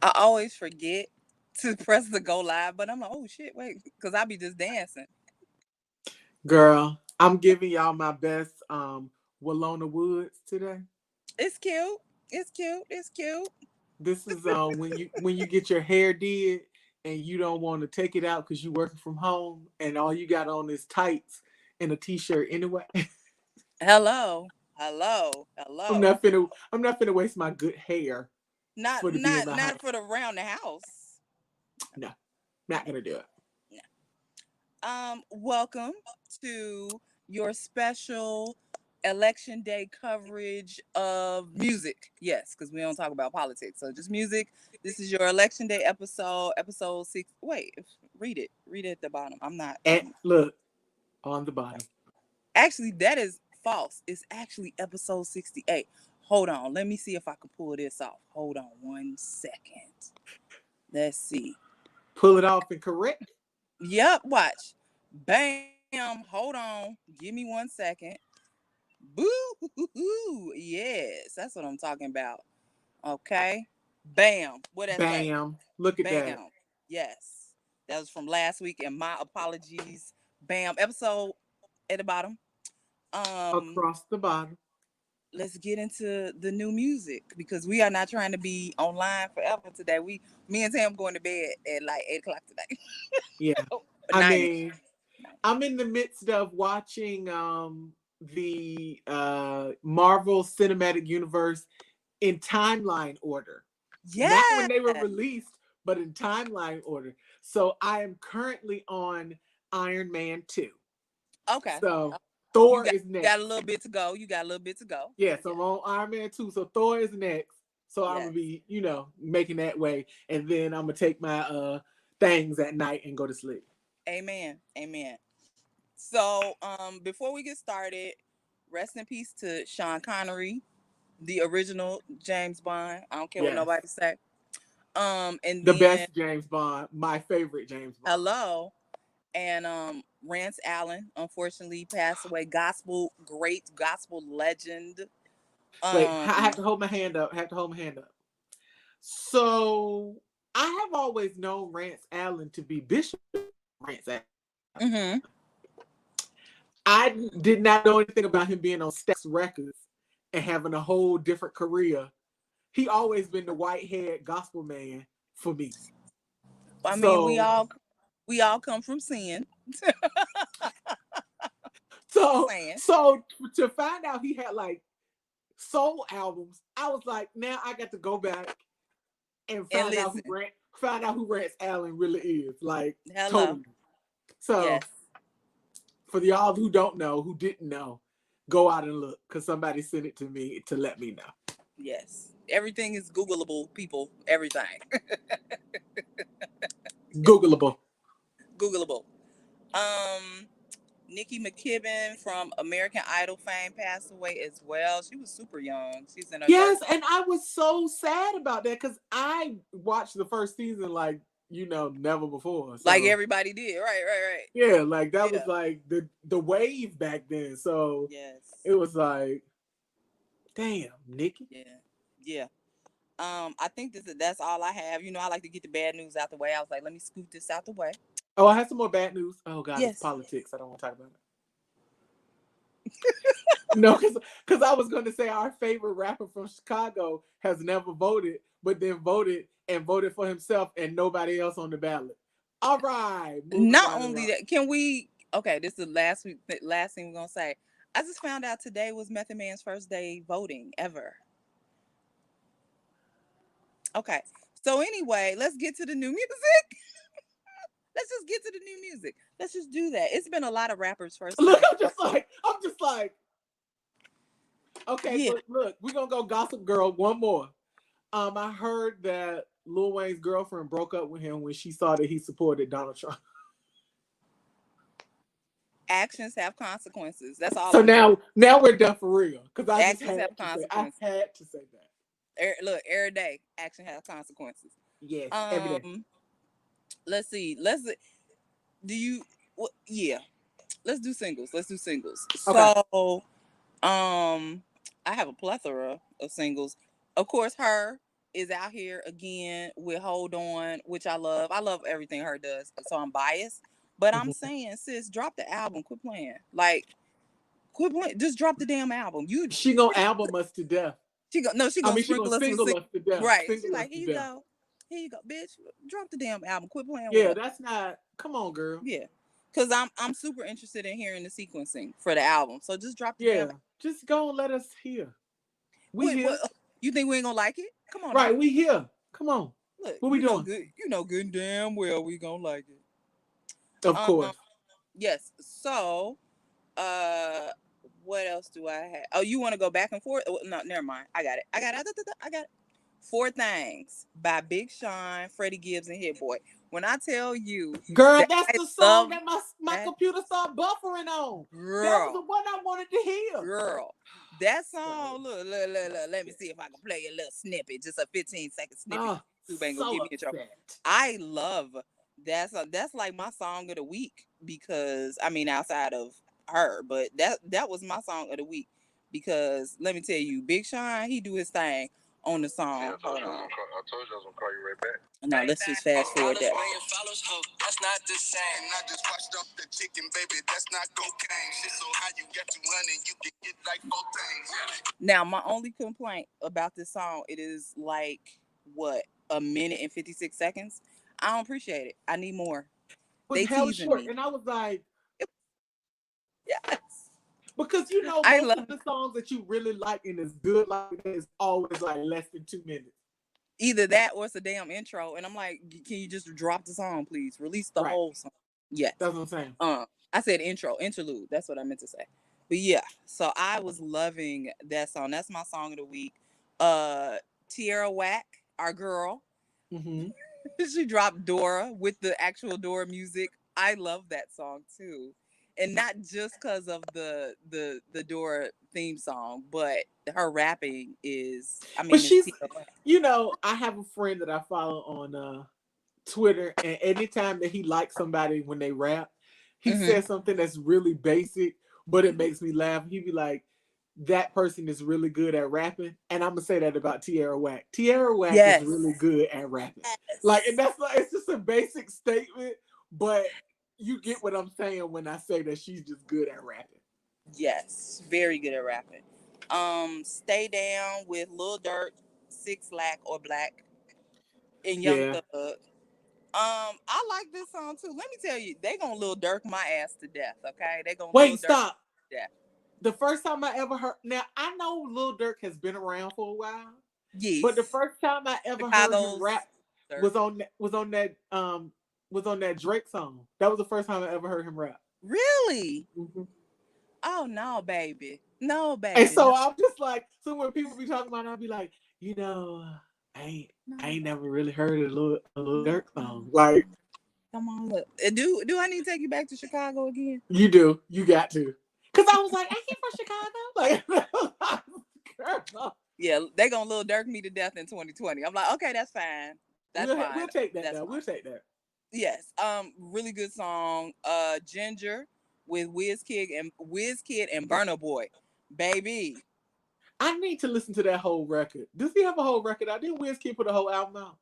I always forget to press the go live, but I'm like, oh shit, wait, because I be just dancing. Girl, I'm giving y'all my best Walona Woods today. It's cute. It's cute. It's cute. This is when you get your hair did and you don't want to take it out because you're working from home and all you got on is tights and a t-shirt anyway. Hello. Hello. Hello. I'm not finna waste my good hair Not for to be in not my not house. for the round the house. No, not gonna do it. Welcome to your special election day coverage of music. Yes, because we don't talk about politics. So just music. This is your election day episode 6. Wait, read it. Read it at the bottom. I'm not. And look on the bottom. Actually, that is false. It's actually episode 68. Hold on. Let me see if I can pull this off. Hold on 1 second. Let's see. Pull it off and correct. Yep, watch. Bam. Hold on. Give me 1 second. Boo. Yes, that's what I'm talking about. Okay. Bam. What that say? Bam. Look at that. Bam. Yes. That was from last week, and my apologies. Bam. Episode at the bottom. Um, Across the bottom. let's get into the new music because we are not trying to be online forever today. Me and Tam going to bed at like 8 o'clock today. Yeah. I 9. mean, I'm in the midst of watching the Marvel Cinematic Universe in timeline order. Not when Yeah. they were released, but in timeline order. So I am currently on Iron Man 2. Okay. So You Thor got is you got a next. little bit to go. You got a little bit to go. Yes, Yeah. I'm on Iron Man 2. So Thor is next. So I'm Yes. gonna be, making that way. And then I'm gonna take my things at night and go to sleep. Amen. Amen. So, before we get started, rest in peace to Sean Connery, the original James Bond. I don't care what Yes. nobody say. And The then best James Bond, my favorite James Bond. hello, and Rance Allen unfortunately passed away. Great gospel legend. Wait, I have Um, to hold my hand up. I have to hold my hand up. So I have always known Rance Allen to be Bishop Rance Allen. mm-hmm. I did not know anything about him being on Stax Records and having a whole different career. He always been the white haired gospel man for me. I mean, we So all we all come from sin. Just so saying. so to find out he had like soul albums, I was like, now I got to go back and And listen, find out who Rance Allen really is. Like hello. totally. So Yes. for y'all who don't know, who didn't know, go out and look because somebody sent it to me to let me know. Yes. Everything is Googleable, people. Everything. Googleable. Googleable. Um, Nikki McKibben from American Idol fame passed away as well. She was super young. She's in her Yes, 30s. and I was so sad about that because I watched the first season like never before. Like So everybody did. Right. yeah, like that was Yeah. like the wave back then. So Yes. it was like, damn, Nikki. Yeah. Yeah. I think that's all I have. I like to get the bad news out the way. I was like, let me scoot this out the way. Oh, I have some more bad news. Oh God, it's Yes. politics. I don't want to talk about it. No, because I was going to say our favorite rapper from Chicago has never voted, but then voted for himself and nobody else on the ballot. All right, moving Not right only along. that, can we? Okay, this is the last thing we're gonna say. I just found out today was Method Man's first day voting ever. Okay, so anyway, let's get to the new music. Let's just get to the new music. Let's just do that. It's been a lot of rappers first Look, time. I'm just like, okay, Yeah, so look, we're gonna go Gossip Girl one more. I heard that Lil Wayne's girlfriend broke up with him when she saw that he supported Donald Trump. actions have consequences. That's all So I'm saying. now we're done for real. Because Actions have I consequences. had to say that. Look, every day, action has consequences. Yes, every day. Um, let's see. Let's do you? Yeah, let's do singles. Let's do singles. Okay. So, I have a plethora of singles. Of course, H.E.R. is out here again with Hold On, which I love. I love everything her does, so I'm biased. But I'm Mhm. saying, sis, drop the album. Quit playing. Like, quit playing. Just drop the damn album. You, She gonna album us to death. she I gonna mean, she gonna sprinkle us with single us to death. right. She's Single us like, to here you death. go, bitch. Drop the damn album. Quit playing with Yeah, us. that's not. Come on, girl. Yeah, cause I'm super interested in hearing the sequencing for the album. So just drop the damn. Yeah, just go and let us hear. We What? here. You think we ain't gonna like it? Come on now. Right, we here. Come on. Look, What we doing? you know good and damn well we gonna like it. Of course. Yes. So, uh, what else do I have? Oh, you want to go back and forth? Oh, no, never mind. I got it. I got it. Four Things by Big Sean, Freddie Gibbs, and Hit Boy. When I tell you, Girl, that that's I the love song that my that, computer started buffering on. That was the girl, one I wanted to hear. girl, that song. Look. Let me see if I can play a little snippet, just a 15-second snippet. YouTube ain't gonna So give me a trouble. upset. I love that's like my song of the week because I mean outside of her, but that was my song of the week because let me tell you, Big Sean, he do his thing on the song. Yeah, I told you I was gonna call you right back. No, let's just fast forward that. That's not the same. I just washed up the chicken, baby. That's not cocaine. Shit, so how you get 200? You can get like 4 things. Now, my only complaint about this song, it is like what, a minute and 56 seconds. I don't appreciate it. I need more. Was They hell teasing short, me. and I was like, Yes. because you know I most love of the songs that you really like and is good like that is always like less than 2 minutes. either that or it's a damn intro, and I'm like, can you just drop the song, please? Release the Right. whole song. Yes. That's what I'm saying. I said interlude. That's what I meant to say. But yeah, so I was loving that song. That's my song of the week. Tierra Whack, our girl. Mm-hmm. She dropped Dora with the actual Dora music. I love that song too. And not just because of the Dora theme song, but her rapping is, I mean, But it's she's, Tierra Whack. you know, I have a friend that I follow on Twitter, and anytime that he likes somebody when they rap, he says something that's really basic, but it makes me laugh. He'd be like, that person is really good at rapping. And I'm gonna say that about Tierra Whack. Tierra Whack Yes. is really good at rapping. Yes. Like, and that's like, it's just a basic statement, but you get what I'm saying when I say that she's just good at rapping. Yes, very good at rapping. Stay Down with Lil Durk, Six Lack or Black, and Young Yeah. Thug. I like this song too. Let me tell you, they gonna Lil Durk my ass to death. Okay, they gonna Lil Wait, Durk stop. to death. The first time I ever heard, now I know Lil Durk has been around for a while, Yes, but the first time I ever heard him rap was on that Drake song. That was the first time I ever heard him rap. really? Mm-hmm. Oh no, baby, no, And baby, so no, I'm just like, so when people be talking about it, I'll be like, you know, I ain't never really heard a little Durk song. Like, come on, look. Do I need to take you back to Chicago again? you do, you got to, because I was like, I came from Chicago, like, girl. Yeah, they gonna Lil Durk me to death in 2020. I'm like, okay, that's fine. That's fine. We'll take that. That's Though. fine. We'll take that. Yes. Really good song. Ginger with WizKid and Burna Boy. Baby. I need to listen to that whole record. Does he have a whole record out? Didn't WizKid put a whole album out?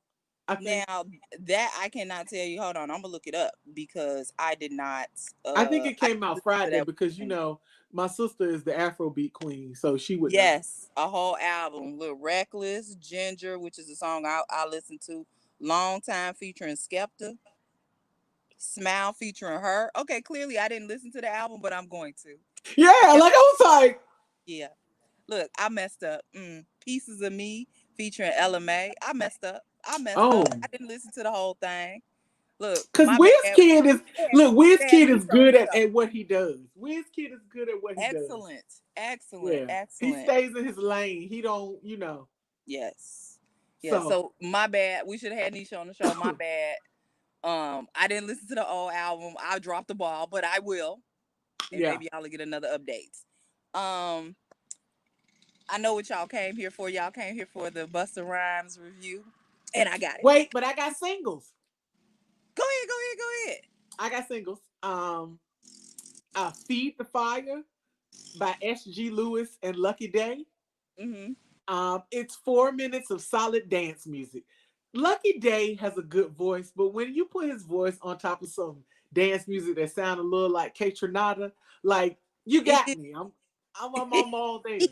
I think. Now that I cannot tell you. Hold on, I'm gonna look it up because I did not. I think it came out Friday that because you know my sister is the Afrobeat queen, so she would. Yes, a whole album. Little Reckless, Ginger, which is a song I listen to. Long Time featuring Skepta. Smile featuring her. Okay, clearly I didn't listen to the album, but I'm going to. Yeah, like I was like. Yeah. Look, I messed up. Pieces of Me featuring LMA. I messed up. I didn't listen to the whole thing. Look, because WizKid is good at what he does. WizKid is good at what he does. Excellent. He stays in his lane. He don't, you know. Yes. Yeah. So my bad. We should have had Nisha on the show. My bad. I didn't listen to the old album. I dropped the ball, but I will. And maybe y'all will get another update. I know what y'all came here for. Y'all came here for the Busta Rhymes review. And I got it. Wait, but I got singles. Go ahead. I got singles. Feed the Fire by S.G. Lewis and Lucky Daye. Mm-hmm. It's 4 minutes of solid dance music. Lucky Daye has a good voice, but when you put his voice on top of some dance music that sound a little like K-Tronada, like you got It, me. I'm all there.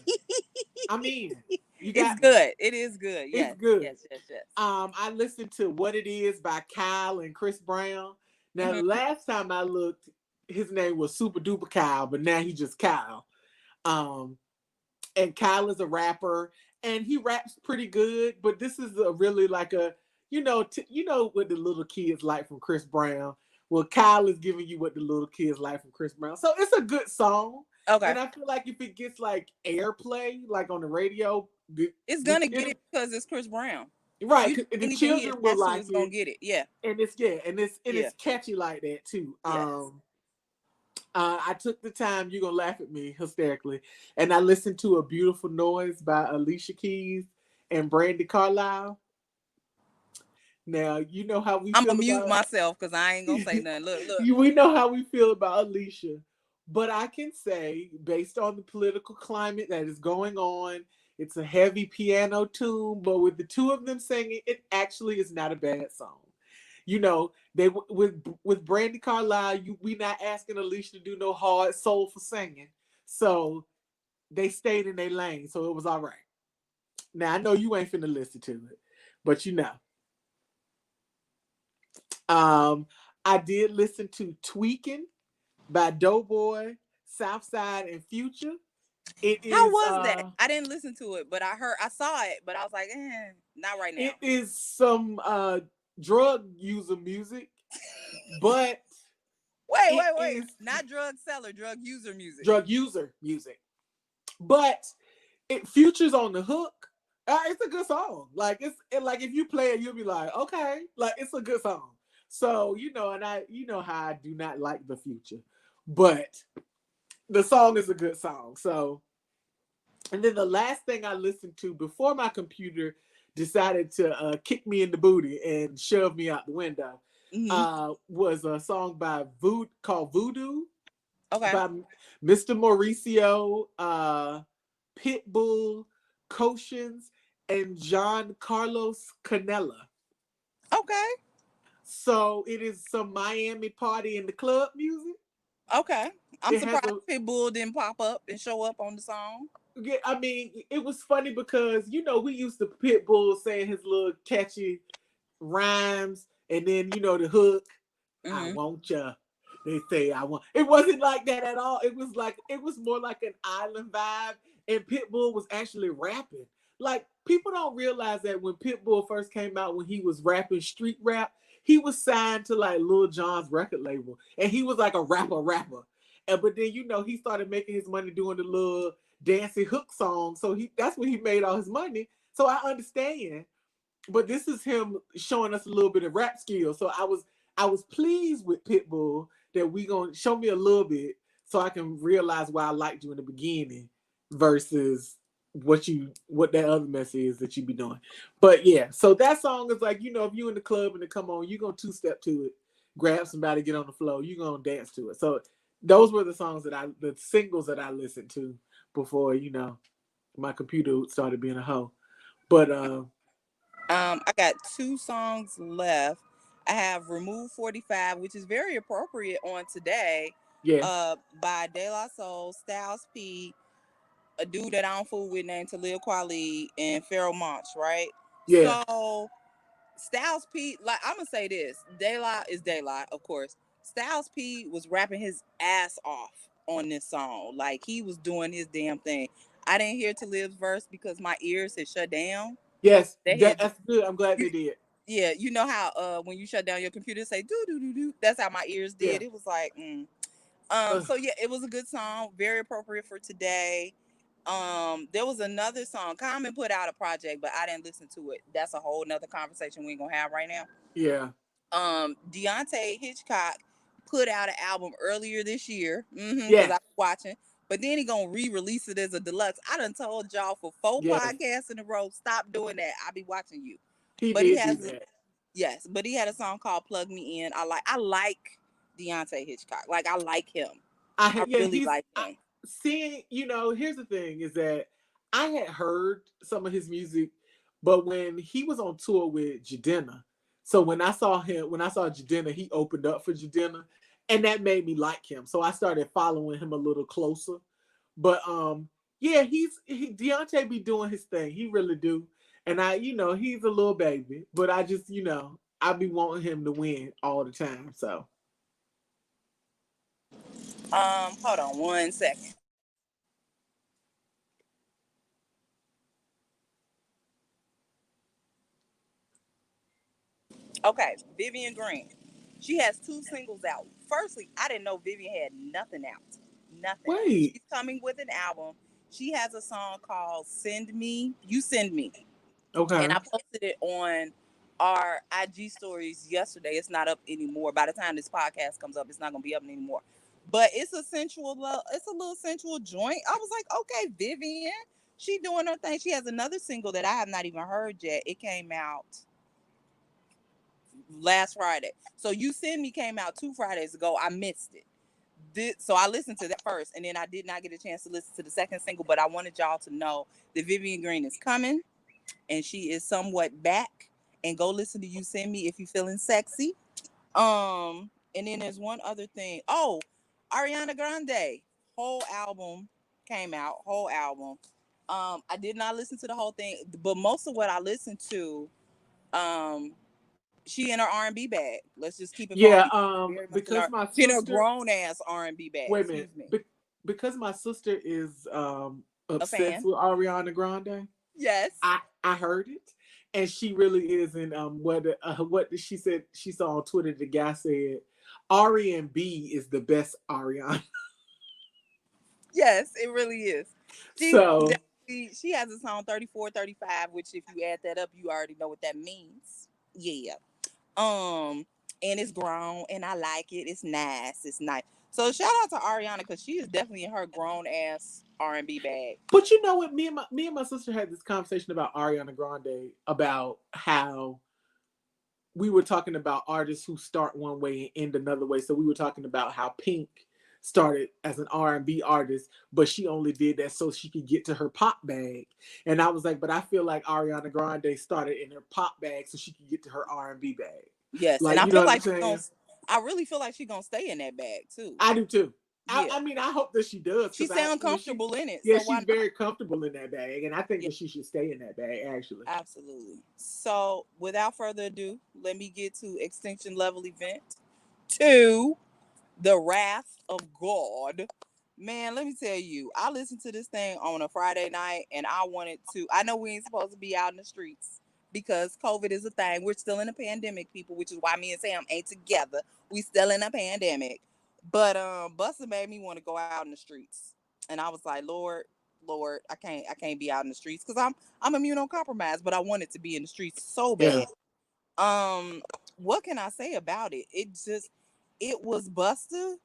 I'm in. You it's got me. good. It is good. It's Yes, good. yes, yes, yes. I listened to What It Is by Kyle and Chris Brown. Now, Hmm. last time I looked, his name was Super Duper Kyle, but now he's just Kyle. Um, and Kyle is a rapper, and he raps pretty good. But this is a really like a, you know what the little kids like from Chris Brown. Well, Kyle is giving you what the little kids like from Chris Brown. So it's a good song, Okay. and I feel like if it gets like airplay, like on the radio, It's gonna get it'll it because it's Chris Brown. right. You 'Cause the anything he children will attached to like is gonna it, get it. Yeah. and it's yeah, and Yeah. it's catchy like that too. Yes. I took the time. You're gonna laugh at me hysterically, and I listened to "A Beautiful Noise" by Alicia Keys and Brandy Carlisle. Now you know how we I'm gonna feel mute about myself because I ain't gonna say nothing. Look, look. we know how we feel about Alicia, but I can say, based on the political climate that is going on, it's a heavy piano tune, but with the two of them singing, it actually is not a bad song. You know, they with Brandy Carlisle, we not asking Alicia to do no hard soulful singing, so they stayed in their lane, so it was all right. Now I know you ain't finna listen to it, but you know, um, I did listen to "Tweaking" by Doughboy, Southside, and Future. It How is was that? I didn't listen to it, but I saw it, but I was like, not right now. some drug user music, but Wait, it wait, wait. is Not drug seller, drug user music. drug user music. But it Future's on the hook. It's a good song. Like like if you play it, you'll be like, okay, like it's a good song. So and you know how I do not like the Future, but the song is a good song. So, and then the last thing I listened to before my computer decided to kick me in the booty and shove me out the window Hmm. was a song by called Voodoo Okay. by Mr. Mauricio, Pitbull, Cochins, and John Carlos Canella. Okay. So it is some Miami party in the club music. Okay. I'm It has surprised a Pitbull didn't pop up and show up on the song. Yeah, I mean, it was funny because we used to Pitbull saying his little catchy rhymes, and then the hook. I Hmm. want ya. They say I want. It wasn't like that at all. It was more like an island vibe, and Pitbull was actually rapping. Like people don't realize that when Pitbull first came out, when he was rapping street rap, he was signed to like Lil Jon's record label, and he was like a rapper. And but then he started making his money doing the little dancing hook song. So that's when he made all his money. So I understand. But this is him showing us a little bit of rap skill. So I was pleased with Pitbull that we gonna show me a little bit so I can realize why I liked you in the beginning versus what that other mess is that you be doing. But yeah, so that song is like, if you in the club and it come on, you gonna two-step to it, grab somebody, get on the floor, you gonna dance to it. So those were the singles that I listened to before, my computer started being a hoe. But I got two songs left. I have Remove 45, which is very appropriate on today, yeah, by De La Soul, Styles P, a dude that I don't fool with named Talib Kweli, and Pharoah Monch, right? yeah. So Styles P, like I'm gonna say this, De La is De La, of course. Styles P was rapping his ass off on this song. Like he was doing his damn thing. I didn't hear Talib's verse because my ears had shut down. Yes, They had that's good. I'm glad you, they did. yeah, you know how when you shut down your computer say do do do do. That's how my ears Yeah. did. It was like, Ugh. so yeah, it was a good song, very appropriate for today. There was another song. Common put out a project, but I didn't listen to it. That's a whole nother conversation we ain't gonna have right now. Yeah. Deante Hitchcock put out an album earlier this year. Because Yeah. I was watching. But then he gonna re-release it as a deluxe. I done told y'all for 4 Yes. podcasts in a row, stop doing that. I be watching you. He But he did do has that. yes, but he had a song called Plug Me In. I like Deante Hitchcock. Like I like him. I Yeah, really like him. seeing, here's the thing is that I had heard some of his music, but when he was on tour with Jadena, so when I saw Jadena, he opened up for Jadena, and that made me like him. So I started following him a little closer. But yeah, Deante be doing his thing. He really do. And he's a little baby, but I just, I be wanting him to win all the time. So hold on 1 second. Okay, Vivian Green. She has 2 singles out. Firstly, I didn't know Vivian had nothing out. Nothing. wait, She's coming with an album. She has a song called Send Me, You Send Me. okay, And I posted it on our IG stories yesterday. It's not up anymore. By the time this podcast comes up, it's not gonna be up anymore. But it's a little sensual joint. I was like, okay, Vivian, she doing her thing. She has another single that I have not even heard yet. It came out last Friday. So You Send Me came out 2 Fridays ago. I missed it. So I listened to that first, and then I did not get a chance to listen to the second single. But I wanted y'all to know that Vivian Green is coming, and she is somewhat back. And go listen to You Send Me if you're feeling sexy. And then there's one other thing. Oh, Ariana Grande whole album came out. Whole album. I did not listen to the whole thing, but most of what I listened to, she in her R&B bag. Let's just keep it yeah. very much Because my she in her sister. grown ass R&B bag. Wait a Excuse minute. me. Because my sister is A fan. obsessed with Ariana Grande. Yes. I heard it, and she really is. And what she said she saw on Twitter, the guy said R&B is the best Ariana. Yes, it really is. So She has a song 34, 35, which if you add that up, you already know what that means. Yeah. And it's grown and I like it. It's nice. It's nice. So shout out to Ariana because she is definitely in her grown ass R&B bag. but you know what? Me and my sister had this conversation about Ariana Grande, about how we were talking about artists who start one way and end another way. So we were talking about how Pink started as an R&B artist, but she only did that so she could get to her pop bag. And I was like, but I feel like Ariana Grande started in her pop bag so she could get to her R&B bag. Yes, like, and I feel like I really feel like she's gonna stay in that bag too. I do too. Yeah. I mean, I hope that she does. She sounds comfortable in it. Yeah, so she's very comfortable in that bag, and I think that she should stay in that bag, actually. Absolutely. So, without further ado, let me get to Extinction Level Event 2, The Wrath of God. Man, let me tell you, I listened to this thing on a Friday night, and I know we ain't supposed to be out in the streets because COVID is a thing. We're still in a pandemic, people, which is why me and Sam ain't together. We still in a pandemic. But Busta made me want to go out in the streets. And I was like, Lord, I can't be out in the streets because I'm immunocompromised, but I wanted to be in the streets so bad. Yeah. What can I say about it? It was Busta,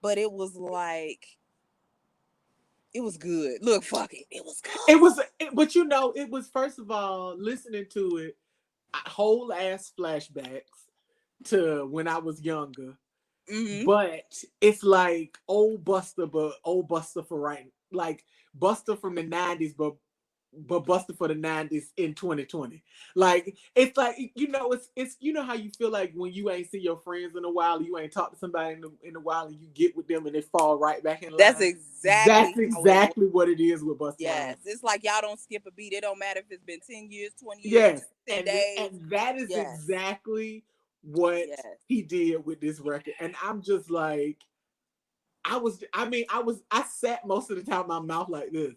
but it was like it was good. Look, fuck it. It was good. But it was, first of all, listening to it, whole ass flashbacks to when I was younger. Mm-hmm. But it's like old Busta for right, like Busta from the 90s, but Busta for the 90s in 2020. Like, it's like, it's how you feel like when you ain't see your friends in a while, you ain't talked to somebody in a while, and you get with them and they fall right back in line. That's exactly what it is with Busta. Yes, it's like y'all don't skip a beat. It don't matter if it's been 10 years, 20 years, 10 days. And that is exactly what he did with this record. And I'm just like, I sat most of the time my mouth like this.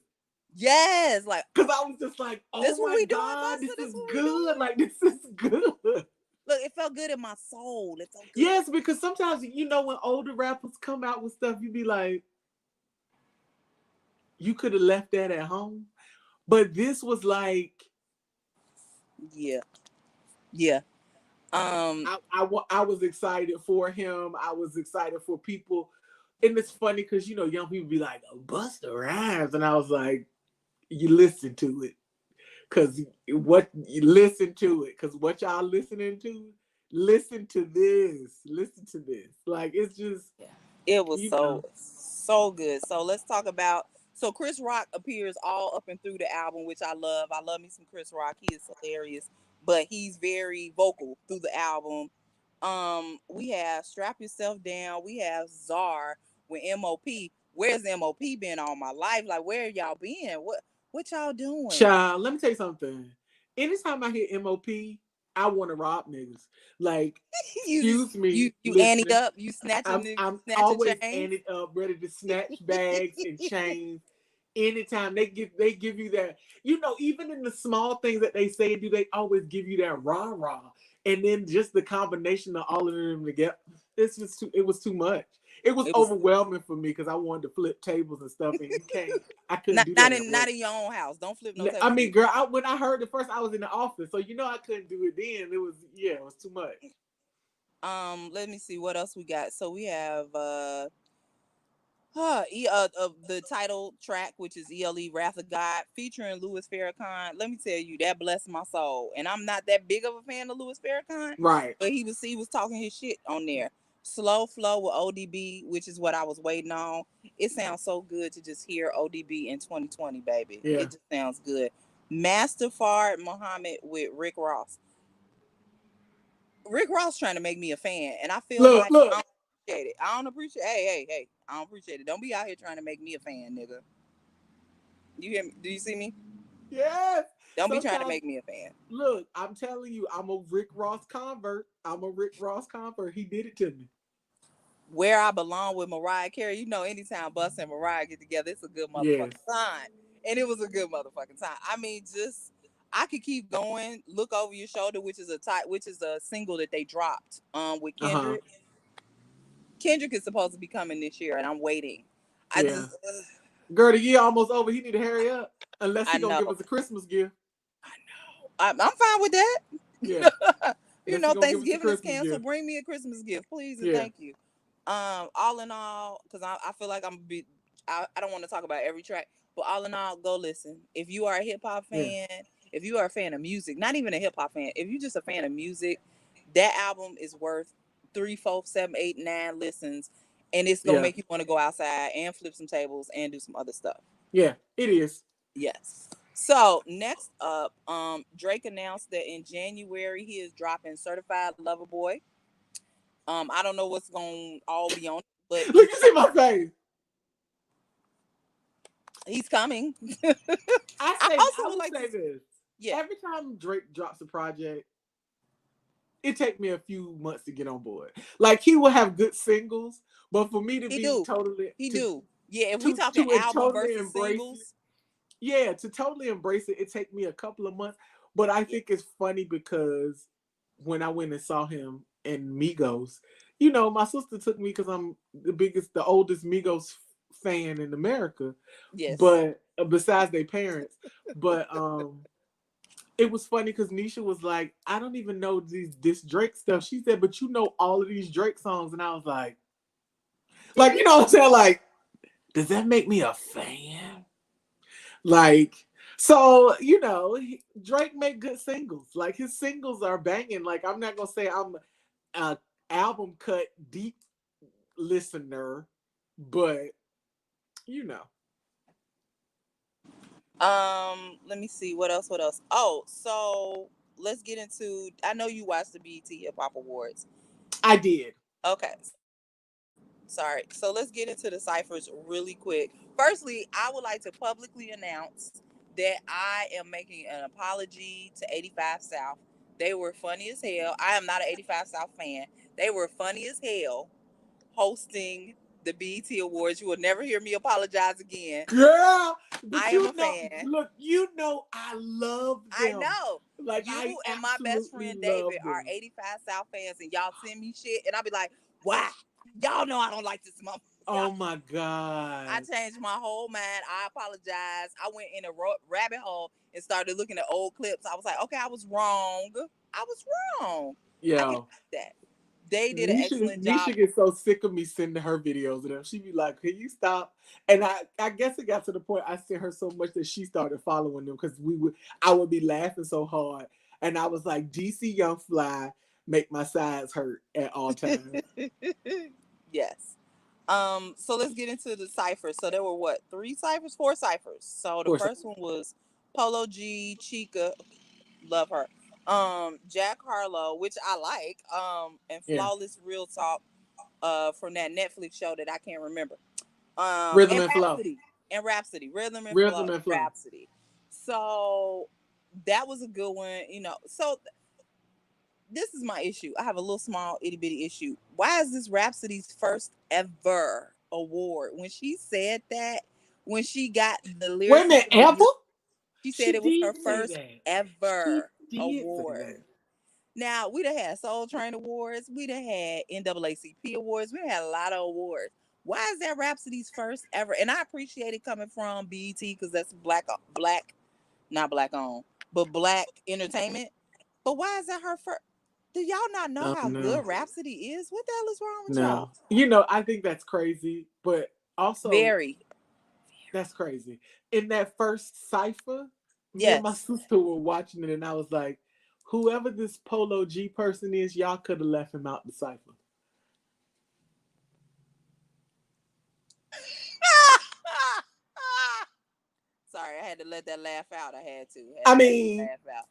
Yes, like, because I was just like, oh my God, this is good. Like, this is good. Look, it felt good in my soul. It felt good. Yes, because sometimes, when older rappers come out with stuff, you be like, you could have left that at home. But this was like, yeah. I was excited for him. I was excited for people. And it's funny because, young people be like, oh, Busta Rhymes. And I was like, you listen to it. Because what y'all listening to, listen to this. Like, it's just. It was so good. So let's talk about So Chris Rock appears all up and through the album, which I love. I love me some Chris Rock. He is hilarious, but he's very vocal through the album. We have Strap Yourself Down. We have Czar with MOP. Where's MOP been all my life? Like, where y'all been? What y'all doing? Child, let me tell you something. Anytime I hear MOP, I want to rob niggas. Like, excuse me, you anted up, you snatching I'm snatching always chains. anted up, ready to snatch bags and chains. Anytime they give you that, even in the small things that they say, do they always give you that rah rah? And then just the combination of all of them together, it was too much. It was overwhelming for me because I wanted to flip tables and stuff, and I couldn't do that. Not in your own house. Don't flip no tables. I mean, girl, when I heard it first, I was in the office, so I couldn't do it then. It was too much. Let me see what else we got. So we have the title track, which is ELE Wrath of God, featuring Louis Farrakhan. Let me tell you, that blessed my soul. And I'm not that big of a fan of Louis Farrakhan, right? But he was talking his shit on there. Slow Flow with ODB, which is what I was waiting on. It sounds so good to just hear ODB in 2020, baby. Yeah. It just sounds good. Master Fard Muhammad with Rick Ross. Rick Ross trying to make me a fan, and I feel look. I don't appreciate it. I don't appreciate. Hey! I don't appreciate it. Don't be out here trying to make me a fan, nigga. You hear me? Do you see me? Yes. Don't be trying to make me a fan. Look, I'm telling you, I'm a Rick Ross convert. He did it to me. Where I Belong with Mariah Carey. Anytime Busta and Mariah get together, it's a good motherfucking time. And it was a good motherfucking time. I mean, I could keep going. Look Over Your Shoulder, which is a single that they dropped with Kendrick. Kendrick is supposed to be coming this year, and I'm waiting. Girl, the year almost over. He need to hurry up, unless he's gonna give us a Christmas gift. I know. I'm fine with that. Yeah. Thanksgiving is canceled. Gift. Bring me a Christmas gift, please, and thank you. All in all, because I feel like I don't want to talk about every track, but all in all, go listen. If you are a hip hop fan, if you are a fan of music, not even a hip hop fan, if you're just a fan of music, that album is worth 3, 4, 7, 8, 9 listens, and it's gonna make you want to go outside and flip some tables and do some other stuff. Yeah, it is. Yes. So next up, Drake announced that in January he is dropping Certified Lover Boy. I don't know what's gonna all be on, but look, you see my face. He's coming. I would say this. Yeah. Every time Drake drops a project, it takes me a few months to get on board. Like, he will have good singles, but for me to totally... Yeah, if we talking album versus singles... Yeah, to totally embrace it, it takes me a couple of months. But I think it's funny because when I went and saw him in Migos, my sister took me because I'm the oldest Migos fan in America. Yes. But besides their parents. But it was funny because Nisha was like, I don't even know this Drake stuff. She said, but you know all of these Drake songs. And I was like, you know what I'm saying? Like, does that make me a fan? Like, so, Drake make good singles. Like, his singles are banging. Like, I'm not going to say I'm an album cut deep listener, but, Let me see. What else? Oh, so let's get into... I know you watched the BET Hip Hop Awards. I did. Okay. Sorry. So let's get into the ciphers really quick. Firstly, I would like to publicly announce that I am making an apology to 85 South. They were funny as hell. I am not an 85 South fan. They were funny as hell hosting the BET Awards. You will never hear me apologize again. Girl, I am a fan. Look, I love them. I know. Like, you and my best friend David are 85 South fans, and y'all send me shit, and I'll be like, wow, y'all know I don't like this motherfucker. Oh my God. I changed my whole mind. I apologize. I went in a rabbit hole and started looking at old clips. I was like, okay, I was wrong. Yeah. I get that. They did an excellent job. Nisha gets so sick of me sending her videos of them. She'd be like, can you stop? And I guess it got to the point I sent her so much that she started following them because I would be laughing so hard. And I was like, DC Young Fly make my sides hurt at all times. Yes. So let's get into the ciphers. So there were what, 4 ciphers. So the first one was Polo G, Chica, love her. Jack Harlow, which I like. And Flawless Real Talk, from that Netflix show that I can't remember. Rhythm And and Flow. Rhapsody. Rhythm and Rhythm Flow. and Flow. Rhapsody. So that was a good one, So this is my issue. I have a little small itty bitty issue. Why is this Rhapsody's first ever award? When she said that, when she got the lyrics, Wait a minute, ever? She said it was her first ever She award. Now, we done had Soul Train Awards. We done had NAACP Awards. We done had a lot of awards. Why is that Rhapsody's first ever? And I appreciate it coming from BET because that's not black owned, but black entertainment. But why is that her first? Do y'all not know how good Rhapsody is? What the hell is wrong with y'all? I think that's crazy, but also that's crazy. In that first cipher, me and my sister were watching it, and I was like, whoever this Polo G person is, y'all could have left him out the cipher. Sorry, I had to let that laugh out. I had to laugh out.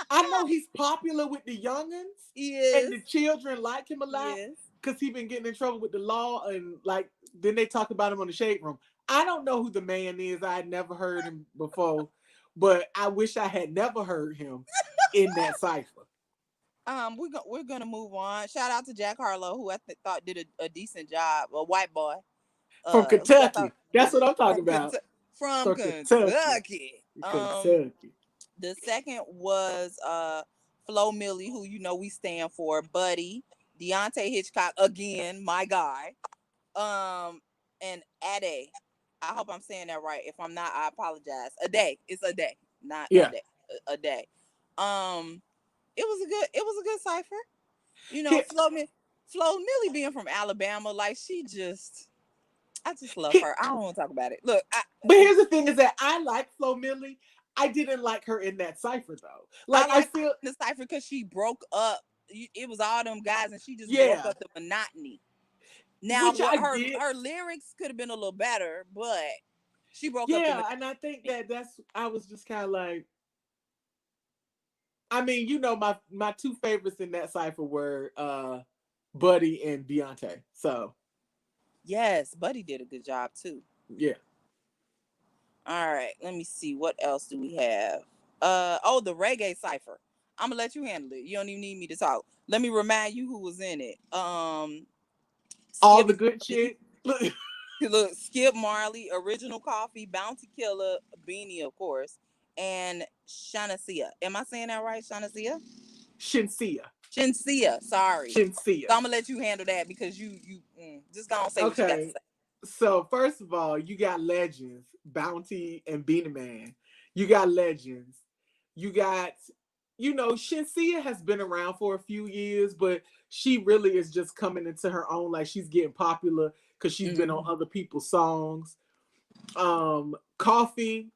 I know he's popular with the youngins. He is. And the children like him a lot. Because he's been getting in trouble with the law. And then they talk about him on the Shade Room. I don't know who the man is. I had never heard him before. But I wish I had never heard him in that cipher. We're gonna move on. Shout out to Jack Harlow, who I thought did a decent job. A white boy. From Kentucky. That's what I'm talking about. From Kentucky. The second was Flo Milli, who we stand for, Buddy, Deante Hitchcock, again, my guy. And Ade. I hope I'm saying that right. If I'm not, I apologize. A day. It's a day. Not a day. A day. It was a good cipher. Flo Milli being from Alabama, like I just love her. I don't want to talk about it. Look, but here's the thing: is that I like Flo Milli. I didn't like her in that cipher though. I feel the cipher because she broke up. It was all them guys, and she just broke up the monotony. Now, her lyrics could have been a little better, but she broke up. Yeah, and I think I was just kind of like. I mean, my two favorites in that cipher were Buddy and Deante. So. Yes, Buddy did a good job too. Yeah. All right, let me see. What else do we have? The reggae cipher. I'm gonna let you handle it. You don't even need me to talk. Let me remind you who was in it. All the good shit. Look, Skip Marley, Original Coffee, Bounty Killer, Beanie, of course, and Shansia. Am I saying that right, Shansia? Shinsia. Sorry. Shinsia. So I'm gonna let you handle that because you just gonna say what you got to say. So first of all, you got legends, Bounty and Beanie Man. You got legends. You got, Shinsia has been around for a few years, but she really is just coming into her own. Like she's getting popular because she's been on other people's songs. Coffee,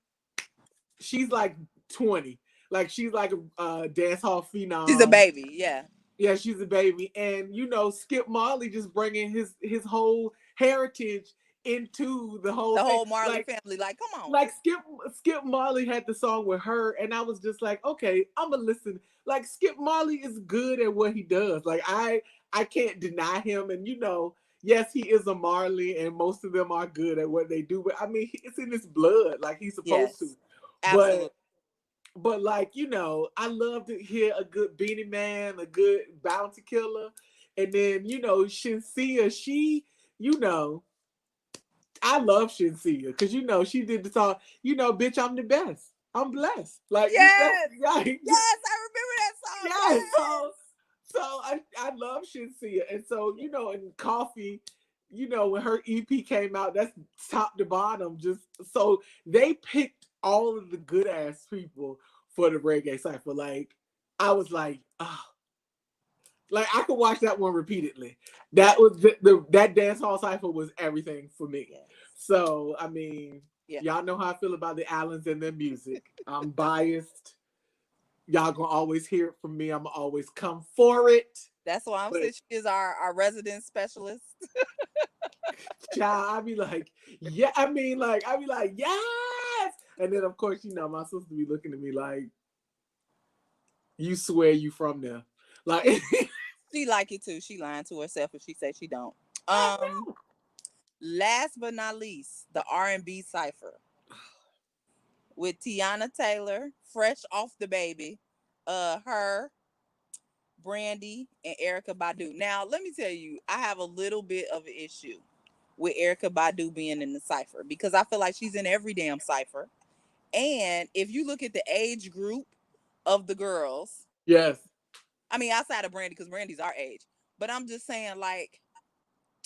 she's like 20. Like she's like a dance hall phenom. She's a baby, yeah. Yeah, she's a baby. And, Skip Marley just bringing his whole heritage into the whole Marley family. Like, come on. Like Skip Marley had the song with her, and I was just like, okay, I'm gonna listen. Like Skip Marley is good at what he does. Like I can't deny him, and yes, he is a Marley, and most of them are good at what they do. But I mean, it's in his blood, like he's supposed to. Absolutely. But I love to hear a good Beanie Man, a good Bounty Killer, and then Shinsia. She, I love Shinsia because she did the song. Bitch, I'm the best. I'm blessed. Like yes, I remember that song. Yes, so I love Shinsia, and so in Coffee, when her EP came out, that's top to bottom. Just so they picked all of the good ass people for the reggae cipher. Like I was like, like I could watch that one repeatedly. That was that dance hall cipher was everything for me. Yes. So I mean, y'all know how I feel about the Allens and their music. I'm biased. Y'all gonna always hear it from me. I'm gonna always come for it. That's why I'm But saying she is our resident specialist. child, I be like, yeah, I be like, yes. And then of course, my sister be looking at me like, you swear you from there. Like She like it too. She lying to herself if she say she don't. Last but not least, the R&B cipher with Tiana Taylor, fresh off the baby, her, Brandy, and Erykah Badu. Now, let me tell you, I have a little bit of an issue with Erykah Badu being in the cipher because I feel like she's in every damn cipher. And if you look at the age group of the girls, yes. I mean, outside of Brandy, because Brandy's our age, but I'm just saying, like,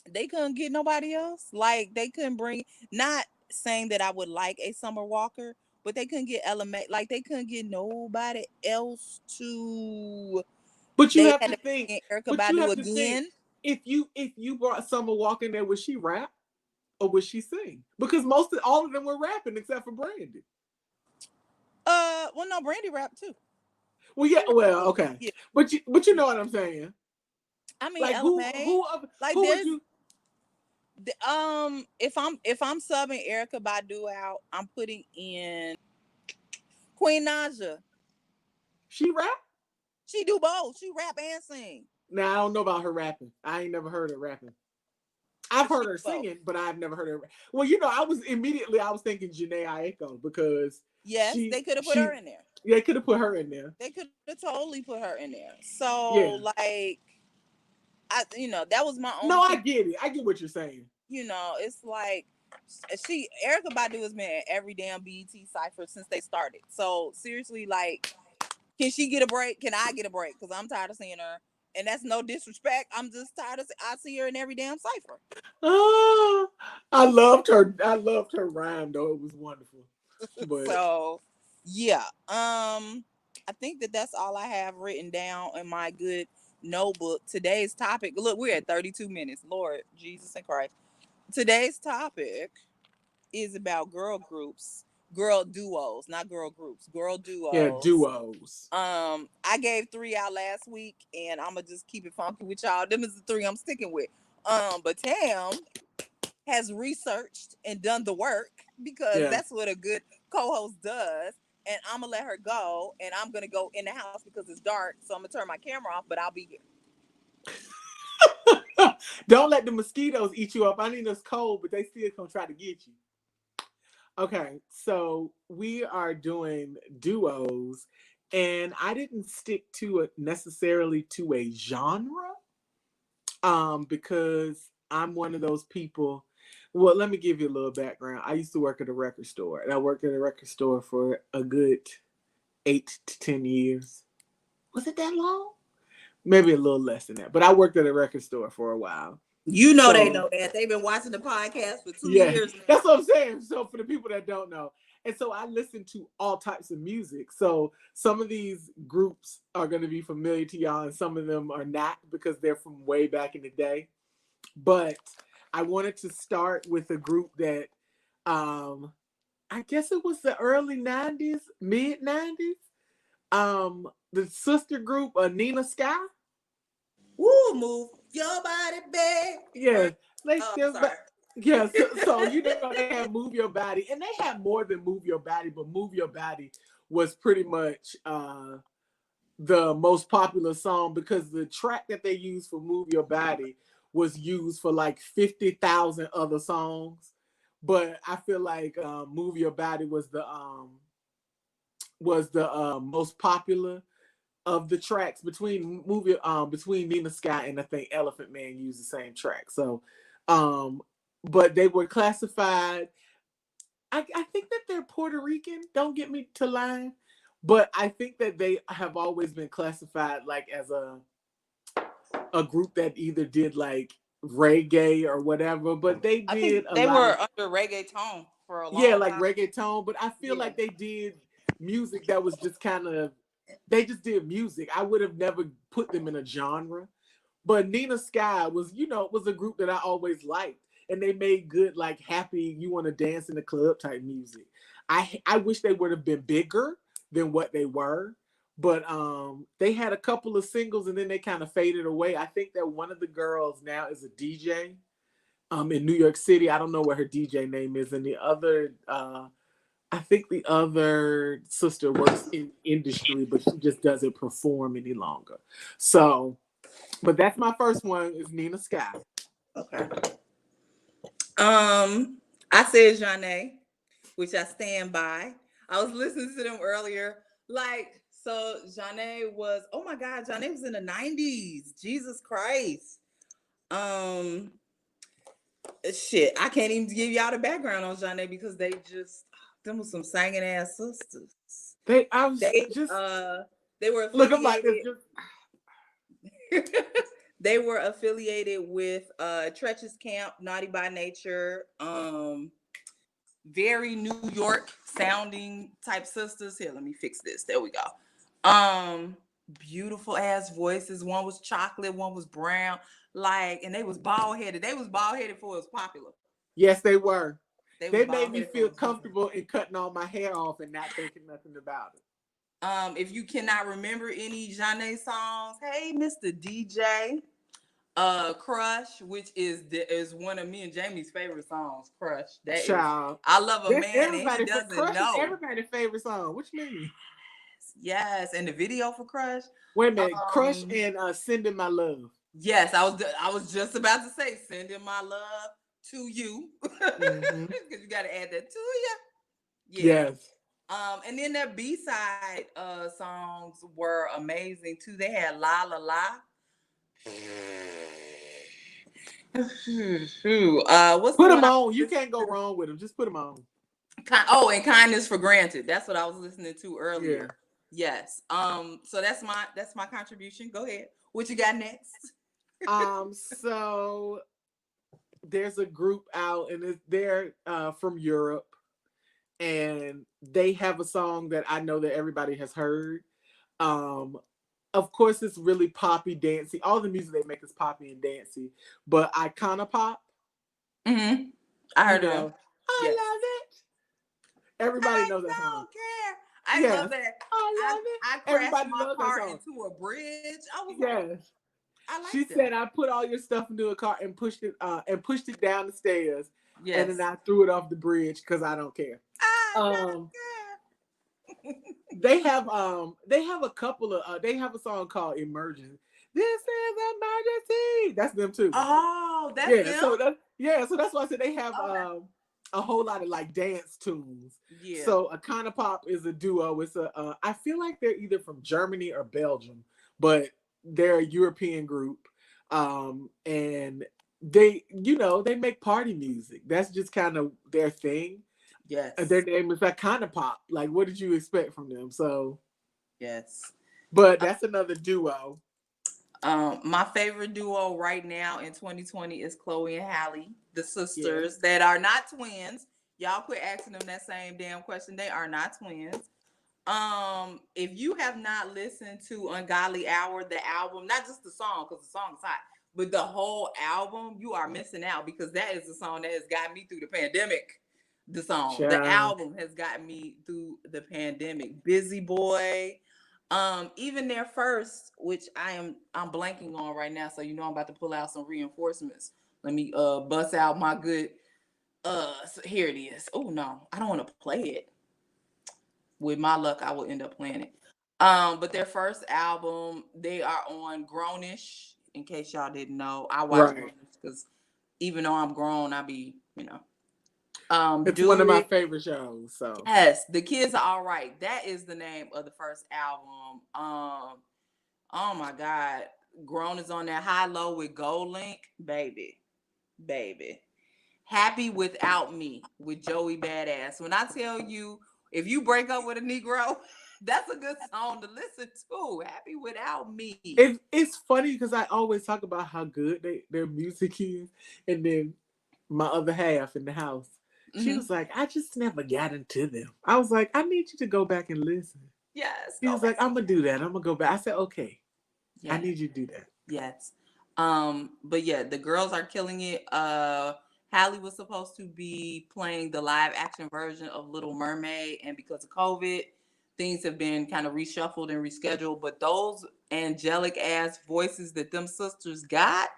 they couldn't get nobody else. Like, they couldn't bring, not saying that I would like a Summer Walker, but they couldn't get LMA, like, they couldn't get nobody else to. But you They have had to to think. bring Erykah But you Badu have to think. again. If you brought Summer Walker in there, would she rap or would she sing? Because all of them were rapping except for Brandy. Well, no, Brandy rap too. Well, yeah. Well, okay. Yeah. But you know what I'm saying. I mean, Like LMA. Like, who would there's you? if I'm subbing Erykah Badu out, I'm putting in Queen Naja. She rap? She do both. She rap and sing. Now I don't know about her rapping. I ain't never heard her rapping. I've heard her Both. singing, but I've never heard her. Well, I was thinking Jhené Aiko because Yes, they could have put her in there. They could have put her in there. They could have totally put her in there. So Yeah. like, that was my own. No, I get it. I get what you're saying. It's like Erykah Badu has been at every damn BET cipher since they started. So seriously, like, can she get a break? Can I get a break? Because I'm tired of seeing her. And that's no disrespect. I'm just tired of I see her in every damn cipher. Oh, I loved her. I loved her rhyme though. It was wonderful. But so yeah. I think that's all I have written down in my good notebook. Today's topic. Look, we're at 32 minutes. Lord Jesus and Christ. Today's topic is about girl groups. Girl duos, not girl groups, girl duos. Yeah, duos. I gave 3 out last week, and I'm gonna just keep it funky with y'all. Them is the 3 I'm sticking with. But Tam has researched and done the work because that's what a good co-host does. And I'm gonna let her go, and I'm gonna go in the house because it's dark. So I'm gonna turn my camera off, but I'll be here. Don't let the mosquitoes eat you up. I mean, it's cold, but they still gonna try to get you. Okay, so we are doing duos, and I didn't stick to it necessarily to a genre, because I'm one of those people. Well, let me give you a little background. I used to work at a record store, and I worked at a record store for a good 8 to 10 years. Was it that long? Maybe a little less than that, but I worked at a record store for a while. They know that. They've been watching the podcast for 2 years now. That's what I'm saying. So for the people that don't know. And so I listen to all types of music. So some of these groups are going to be familiar to y'all, and some of them are not because they're from way back in the day. But I wanted to start with a group that I guess it was the early 90s, mid 90s. The sister group, Nina Sky. Woo, move your body, babe. Yeah. So they had Move Your Body, and they had more than Move Your Body, but Move Your Body was pretty much the most popular song because the track that they used for Move Your Body was used for like 50,000 other songs. But I feel like Move Your Body was the most popular of the tracks between Nina Sky and I think Elephant Man used the same track. So but they were classified, I think that they're Puerto Rican, don't get me to lie, but I think that they have always been classified like as a group that either did like reggae or whatever, but they were under reggaeton for a long time. Yeah, like reggaeton, but I feel like they did music that was just kind of, they just did music. I would have never put them in a genre. But Nina Sky was, was a group that I always liked. And they made good, like, happy, you want to dance in the club type music. I wish they would have been bigger than what they were. But they had a couple of singles and then they kind of faded away. I think that one of the girls now is a DJ in New York City. I don't know what her DJ name is, and the other I think the other sister works in industry, but she just doesn't perform any longer. So, but that's my first one is Nina Sky. Okay. I said Zhane, which I stand by. I was listening to them earlier. Like, so Zhane was, oh my God, Zhane was in the 90s. Jesus Christ. Shit, I can't even give y'all the background on Zhane because they just, them was some singing ass sisters. They were affiliated. Look, I'm like this. They were affiliated with Treacherous Camp, Naughty by Nature, very New York sounding type sisters. Here, let me fix this. There we go. Beautiful ass voices. One was chocolate, one was brown. Like, and they was bald headed. They was bald headed before it was popular. Yes, they were. They made me feel comfortable in cutting all my hair off and not thinking nothing about it. If you cannot remember any Zhane songs, hey, Mr. DJ, Crush, which is one of me and Jamie's favorite songs. Crush. I love a man and he doesn't know. Everybody's favorite song. What you mean? Yes, and the video for Crush. Wait a minute, Crush and Sending My Love. Yes, I was just about to say Sending My Love to You, because you got to add that to you. Yeah. Yes. And then their B-side songs were amazing too. They had La La La. Put them on. You can't go wrong with them. Just put them on. And Kindness for Granted. That's what I was listening to earlier. Yeah. Yes. So that's my contribution. Go ahead. What you got next? So there's a group out and they're from Europe, and they have a song that I know that everybody has heard. Of course, it's really poppy, dancey. All the music they make is poppy and dancey, but Icona Pop. I heard of it. I love it. Everybody knows that song. I love that. I love it. I crashed my car into a bridge. I was like, she said, I put all your stuff into a car and pushed it down the stairs. Yes. And then I threw it off the bridge because I don't care. They have a couple of they have a song called Emergency. This is emergency. That's them too. Oh, that's them? So that's why I said they have a whole lot of like dance tunes. Yeah. So Icona Pop is a duo. It's I feel like they're either from Germany or Belgium, but they're a European group. And they make party music. That's just kind of their thing. Yes. Their name is Icona Pop. Like, what did you expect from them? So, yes. But that's another duo. My favorite duo right now in 2020 is Chloe and Halle, the sisters that are not twins. Y'all quit asking them that same damn question. They are not twins. If you have not listened to Ungodly Hour, the album, not just the song, because the song is hot, but the whole album, you are missing out, because that is the song that has got me through the pandemic. The song, the album has gotten me through the pandemic. Busy Boy, even their first, which I'm blanking on right now, so I'm about to pull out some reinforcements. Let me bust out my good. So here it is. Oh no, I don't want to play it. With my luck, I will end up playing it. But their first album, they are on Grownish. In case y'all didn't know, I watch Grownish because even though I'm grown, I be it's one of my favorite shows. So yes, The Kids Are All Right. That is the name of the first album. Oh my God, Grown is on that. High Low with Gold Link, baby. Happy Without Me with Joey Badass. When I tell you, if you break up with a Negro, that's a good song to listen to. Happy Without Me. It's funny because I always talk about how good their music is, and then my other half in the house, she was like, I just never got into them. I was like, I need you to go back and listen. Yes. She was like, I'm gonna do that. I'm gonna go back. I said, okay. Yeah. I need you to do that. Yes. But yeah, the girls are killing it. Halle was supposed to be playing the live action version of Little Mermaid, and because of COVID, things have been kind of reshuffled and rescheduled. But those angelic ass voices that them sisters got,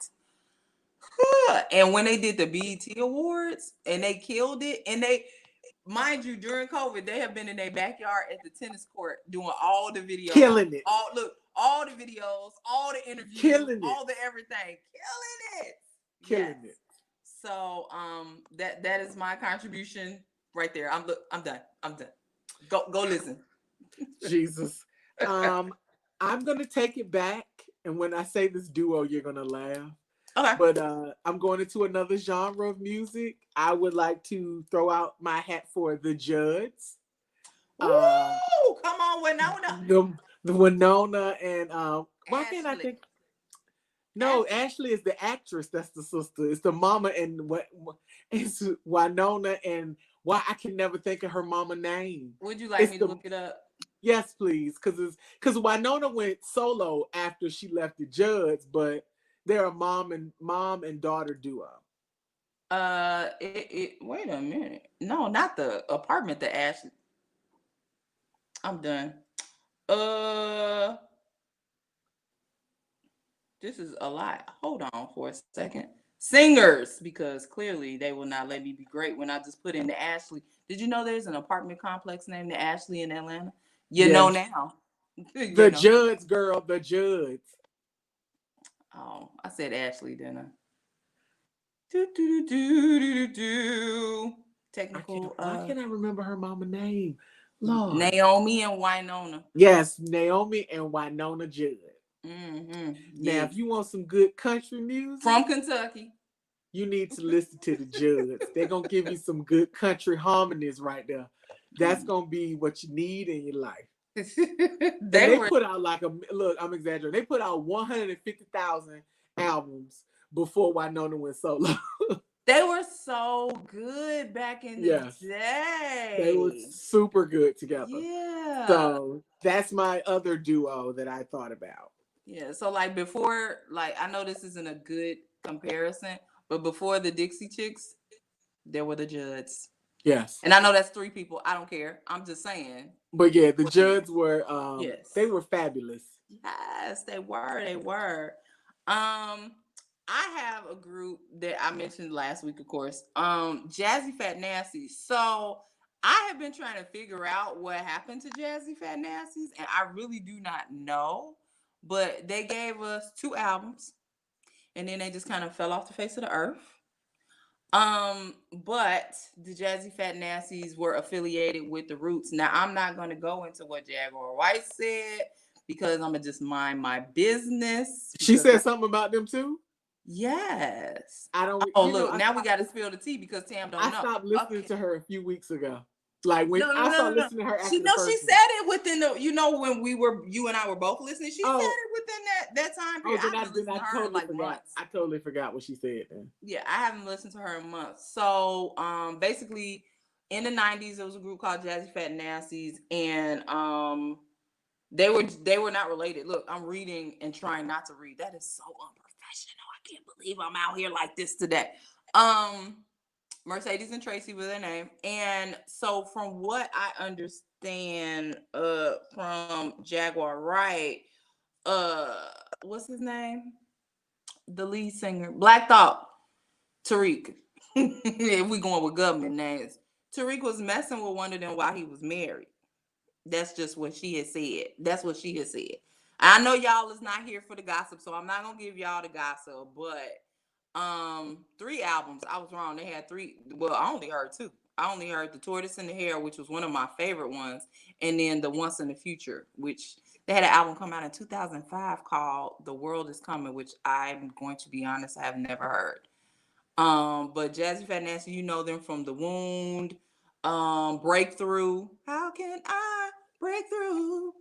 and when they did the BET Awards and they killed it, and they, mind you, during COVID, they have been in their backyard at the tennis court doing all the videos, killing it, all the videos, all the interviews, killing it, all the everything, killing it. So that is my contribution right there. I'm done. Go listen. Jesus. I'm gonna take it back, and when I say this duo, you're gonna laugh. Okay. But I'm going into another genre of music. I would like to throw out my hat for the Judds. Come on, Winona. The Winona and why can't I think? No, Ashley is the actress. That's the sister. It's the mama, and what? It's Winona, and why I can never think of her mama name. Would you like me to look it up? Yes, please, because Winona went solo after she left the Judds, but they're a mom and daughter duo. Wait a minute. No, not the apartment. The Ashley. I'm done. This is a lot. Hold on for a second. Singers, because clearly they will not let me be great when I just put in the Ashley. Did you know there's an apartment complex named the Ashley in Atlanta? You know now. The Judds, girl, the Judds. Oh, I said Ashley, didn't I? Technical. Why can't I remember her mama name? Lord. Naomi and Winona. Yes, Naomi and Winona Judd. Mm-hmm. Now, if you want some good country music from Kentucky, you need to listen to the Judds. They're gonna give you some good country harmonies right there. That's gonna be what you need in your life. they put out I'm exaggerating. They put out 150,000 albums before Winona went solo. They were so good back in the day. They were super good together. Yeah. So that's my other duo that I thought about. Yeah. So before, I know this isn't a good comparison, but before the Dixie Chicks, there were the Judds. Yes. And I know that's 3 people. I don't care. I'm just saying. But yeah, the Judds were they were fabulous. Yes, they were. I have a group that I mentioned last week, of course. Jazzyfatnastees. So I have been trying to figure out what happened to Jazzyfatnastees, and I really do not know. But they gave us 2 albums, and then they just kind of fell off the face of the earth. But the Jazzyfatnastees were affiliated with the Roots. Now, I'm not going to go into what Jaguar White said because I'm going to just mind my business. She said something about them too? Yes. I don't. Oh, look, now we got to spill the tea because Tam don't know. I stopped listening to her a few weeks ago. When I started listening to her after she said it within the, when you and I were both listening, she said it within that time period. I totally forgot what she said then. Yeah, I haven't listened to her in months. So basically in the 90s there was a group called Jazzyfatnastees, and they were not related. Look, I'm reading and trying not to read. That is so unprofessional. I can't believe I'm out here like this today. Mercedes and Tracy were their name. And so from what I understand from Jaguar Wright, what's his name? The lead singer, Black Thought, Tariq. If we going with government names, Tariq was messing with one of them while he was married. That's just what she had said. That's what she had said. I know y'all is not here for the gossip, so I'm not gonna give y'all the gossip, but 3 albums. I was wrong. They had 3. Well, I only heard 2. I only heard The Tortoise and the Hare, which was one of my favorite ones, and then The Once in the Future, which they had an album come out in 2005 called The World Is Coming, which I'm going to be honest, I have never heard. But Jazzyfatnastees, you know them from The Wound, Breakthrough. How can I break through?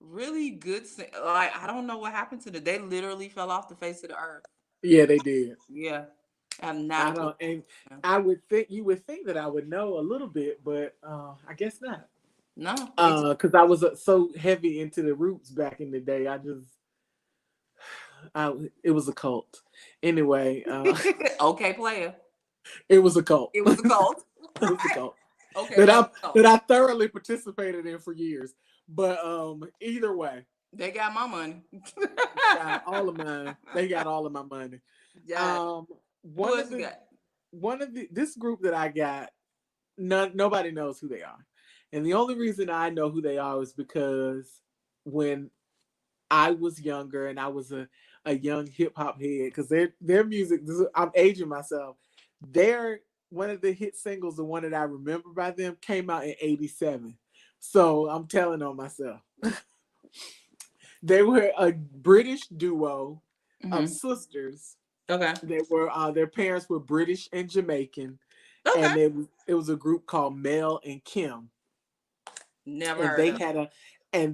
Really good. I don't know what happened to them. They literally fell off the face of the earth. Yeah, they did. Yeah. I would think you would think that I would know a little bit, but I guess not. No. Because I was so heavy into the Roots back in the day. It was a cult. Anyway. Okay, player. It was a cult. It was a cult. It was a cult. Okay, that I thoroughly participated in for years. But either way, they got my money. got all of mine. They got all of my money. Yeah. One of the this group that I got, nobody knows who they are, and the only reason I know who they are is because when I was younger and I was a young hip hop head, because their music, I'm aging myself. Their one of the hit singles, the one that I remember by them, came out in '87. So I'm telling on myself. They were a British duo of sisters. Okay. They were their parents were British and Jamaican, Okay. and it was a group called Mel and Kim. Never And heard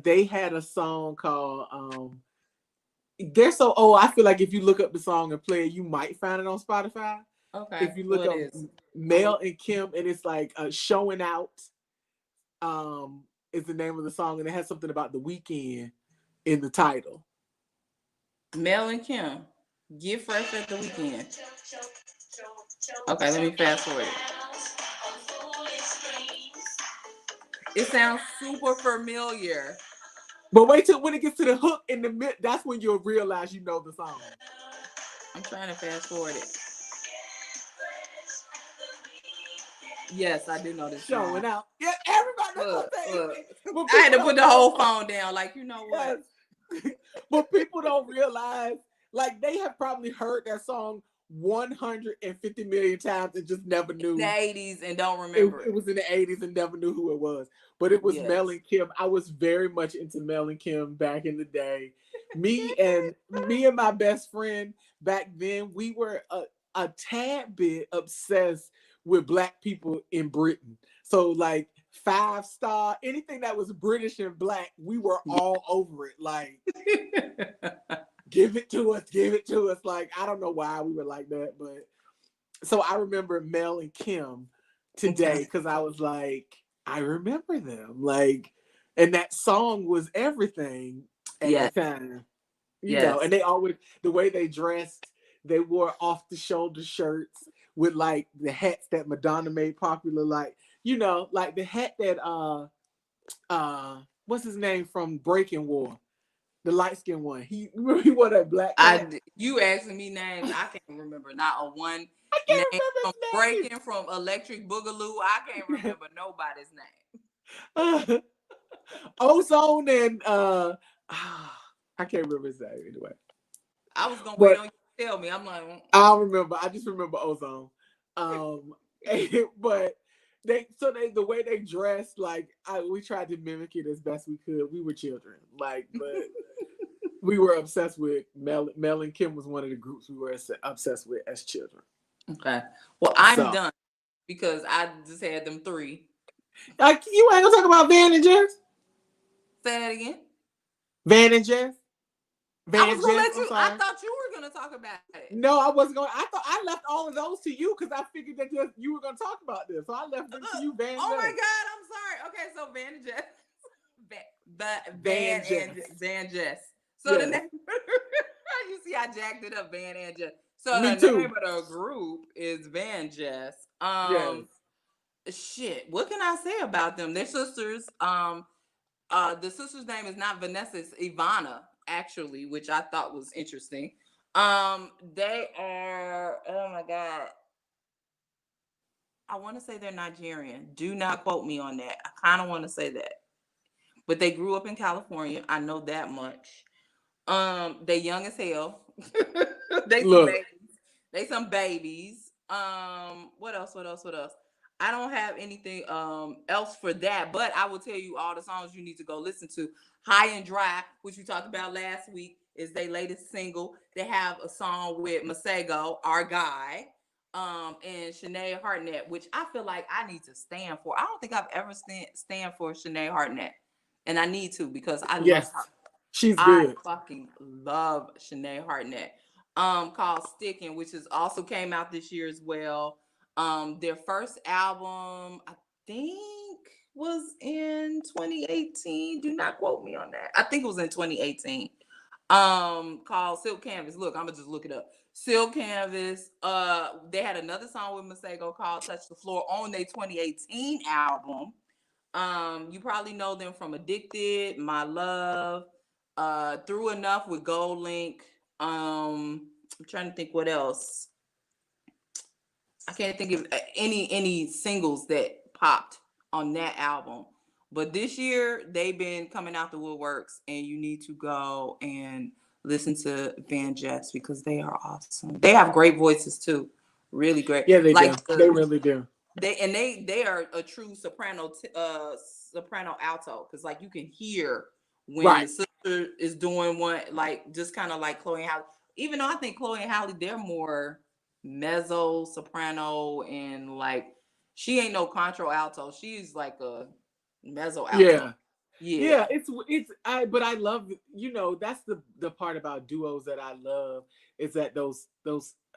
they had a song called they're so old. I feel like if you look up the song and play it, you might find it on Spotify. Okay. If you look up Mel and Kim, and it's like Showing Out is the name of the song, and it has something about the weekend in the title. Mel and Kim, Get Fresh at the Weekend. Okay, let me fast forward. It sounds super familiar. But wait till when it gets to the hook in the mid, that's when you'll realize you know the song. I'm trying to fast forward it. Yes, I do know this song. Showing Out. Yeah, everybody knows that. I had to put the whole phone down. Like, you know what? Yes. But people don't realize, like, they have probably heard that song 150 million times and just never knew. In the 80s and don't remember. It was in the 80s and never knew who it was. But it was Mel and Kim. I was very much into Mel and Kim back in the day. Me and my best friend back then, we were a tad bit obsessed with Black people in Britain. So like 5 Star, anything that was British and Black, we were all over it. Like, give it to us. Like, I don't know why we were like that, but so I remember Mel and Kim today because I was like, I remember them. Like, and that song was everything at the time. You know, and they always, the way they dressed, they wore off the shoulder shirts with like the hats that Madonna made popular, like, you know, like the hat that what's his name from Breaking War, the light skinned one. He wore that black hat. You asking me names, I can't remember not a one name from Breaking, from Electric Boogaloo. I can't remember nobody's name. Ozone and I can't remember his name anyway. I was gonna wait on you to tell me. I'm like, I'll remember. I just remember Ozone. But the way they dressed, like we tried to mimic it as best we could. We were children, like, but we were obsessed with Mel and Kim was one of the groups we were obsessed with as children. Okay. Well, I'm done because I just had them 3. Like, you ain't gonna talk about VanJess? Say that again. VanJess? I thought you were gonna talk about it. No, I wasn't going. I thought I left all of those to you because I figured that you were gonna talk about this. So I left them to you, VanJess. Oh my God, I'm sorry. Okay, so VanJess. VanJess. So the name, you see, I jacked it up, Van and Jess. So the name of the group is VanJess. Shit, what can I say about them? They're sisters. The sister's name is not Vanessa, it's Ivana, actually, which I thought was interesting. They are, oh my God, I want to say they're Nigerian. Do not quote me on that. I kind of want to say that. But they grew up in California. I know that much. They young as hell. They some babies. What else? I don't have anything else for that, but I will tell you all the songs you need to go listen to. High and Dry, which we talked about last week, is their latest single. They have a song with Masego, our guy, and Sinead Harnett, which I feel like I need to stand for. I don't think I've ever stand for Sinead Harnett, and I need to because I love her. She's good. I fucking love Sinead Harnett. Called Stickin', which is also came out this year as well. Their first album, I think, was in 2018. Do not quote me on that. I think it was in 2018. called Silk Canvas. Look, I'm gonna just look it up. Silk Canvas. They had another song with Masego called Touch the Floor on their 2018 album. You probably know them from Addicted, My Love, Through Enough with Gold Link. I'm trying to think what else. I can't think of any singles that popped on that album. But this year they've been coming out the woodworks, and you need to go and listen to VanJess because they are awesome. They have great voices too, really great. Yeah, they do. They really do. They are a true soprano alto, because like you can hear when Right. the sister is doing one, like just kind of like Chloe and Halle. Even though I think Chloe and Halle, they're more mezzo soprano, and like she ain't no contralto alto. She's like a mezzo alto. Yeah, but I love, that's the part about duos that I love, is that those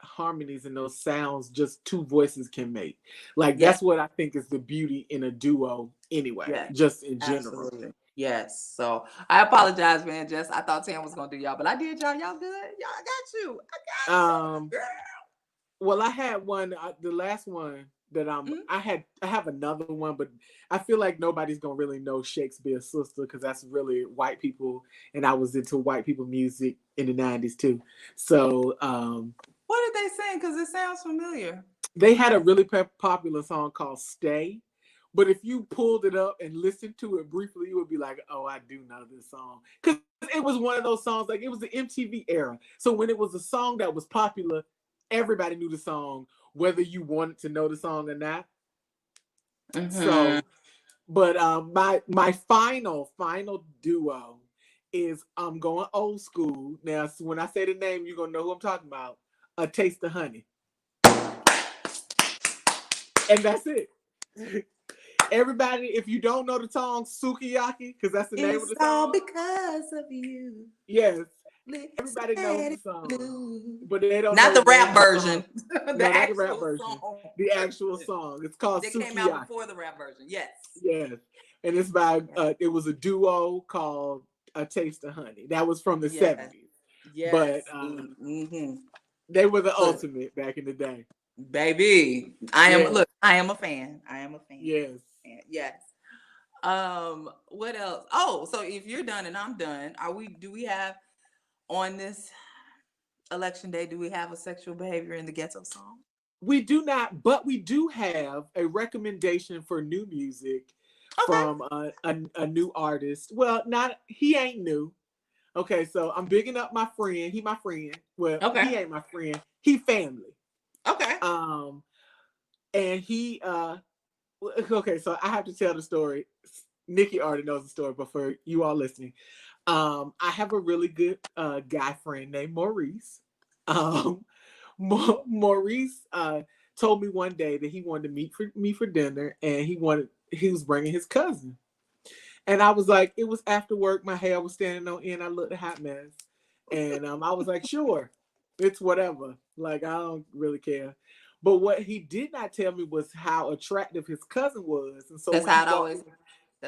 harmonies and those sounds just two voices can make. Like that's what I think is the beauty in a duo anyway, just in general. Absolutely. Yes. So I apologize, man. Just I thought Tam was gonna do y'all, but I did y'all. Y'all good? Y'all, I got you. I got you. Girl. Well, I had one, the last one that I have another one, but I feel like nobody's gonna really know Shakespeare's Sister, because that's really white people, and I was into white people music in the 90s too. So what did they sing? Because it sounds familiar. They had a really popular song called Stay, but if you pulled it up and listened to it briefly, you would be like, oh, I do know this song, because it was one of those songs, like it was the MTV era. So when it was a song that was popular, everybody knew the song, whether you wanted to know the song or not. Mm-hmm. So, but my final duo is, I'm going old school. Now, so when I say the name, you're gonna know who I'm talking about. A Taste of Honey. And that's it. Everybody, if you don't know the song Sukiyaki, because that's the name of the song. It's all because of you. Yes. Everybody knows the song, but they don't not know the rap version. The actual version. The actual song. It's called Sukiyaki. It came out before the rap version. Yes. Yes. And it's by it was a duo called A Taste of Honey. That was from the 70s. Yes. But they were the ultimate back in the day. Baby. I am a fan. Yes. Yes. What else? Oh, so if you're done and I'm done, do we have on this election day, do we have a sexual behavior in the ghetto song? We do not, but we do have a recommendation for new music from a new artist. Well, he ain't new. Okay, so I'm bigging up my friend. He my friend. Well, he ain't my friend. He family. Okay. And he okay, so I have to tell the story. Nikki already knows the story, but for you all listening, I have a really good guy friend named Maurice. Maurice told me one day that he wanted to meet me for dinner, and he was bringing his cousin. And I was like, it was after work, my hair was standing on end, I looked a hot mess. And I was like, sure, it's whatever. Like, I don't really care. But what he did not tell me was how attractive his cousin was. And so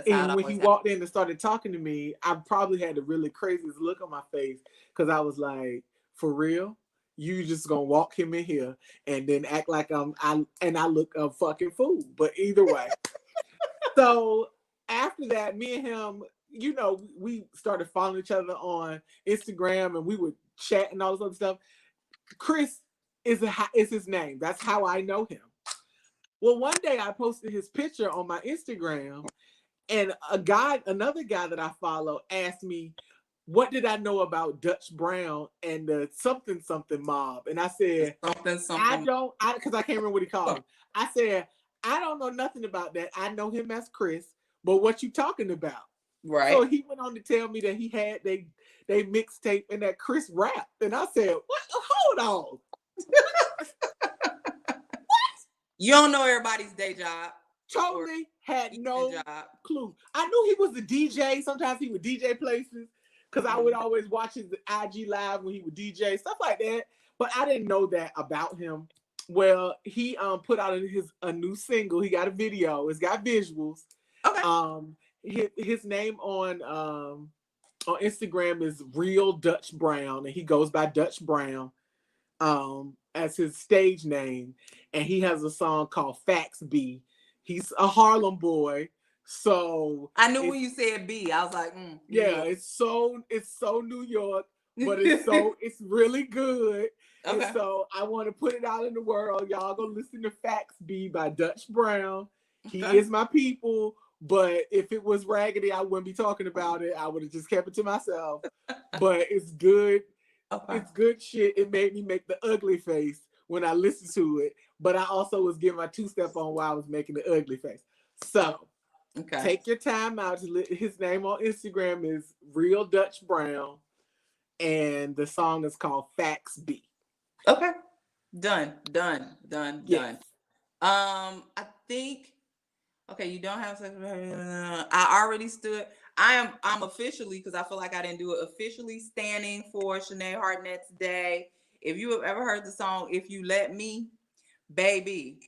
when he walked in and started talking to me, I probably had the really craziest look on my face, because I was like, for real? You just gonna walk him in here and then act like I look a fucking fool. But either way. So after that, me and him, we started following each other on Instagram, and we would chat and all this other stuff. Chris is his name. That's how I know him. Well, one day I posted his picture on my Instagram, and another guy that I follow asked me, what did I know about Dutch Brown and the something mob? And I said, because I can't remember what he called him. I said, I don't know nothing about that. I know him as Chris, but what you talking about? Right. So he went on to tell me that he had they mixtape and that Chris rapped. And I said, what? Hold on. What? You don't know everybody's day job. Totally had no clue. I knew he was the DJ. Sometimes he would DJ places, because I would always watch his IG live when he would DJ, stuff like that. But I didn't know that about him. Well, he put out a new single. He got a video. It's got visuals. Okay. His name on on Instagram is Real Dutch Brown, and he goes by Dutch Brown as his stage name, and he has a song called Facts B. He's a Harlem boy, so I knew when you said B, I was like, yeah, it's so New York, but it's really good. Okay. And so I want to put it out in the world. Y'all go listen to Facts B by Dutch Brown. He is my people. But if it was raggedy, I wouldn't be talking about it. I would have just kept it to myself. But it's good. Okay. It's good shit. It made me make the ugly face when I listened to it. But I also was giving my two-step on while I was making the ugly face. So take your time out. His name on Instagram is Real Dutch Brown. And the song is called Facts B. Okay. Done. Yes. I think... Okay, you don't have sex. I already stood. I'm officially, because I feel like I didn't do it, officially standing for Sinead Harnett's Daye. If you have ever heard the song "If You Let Me," baby,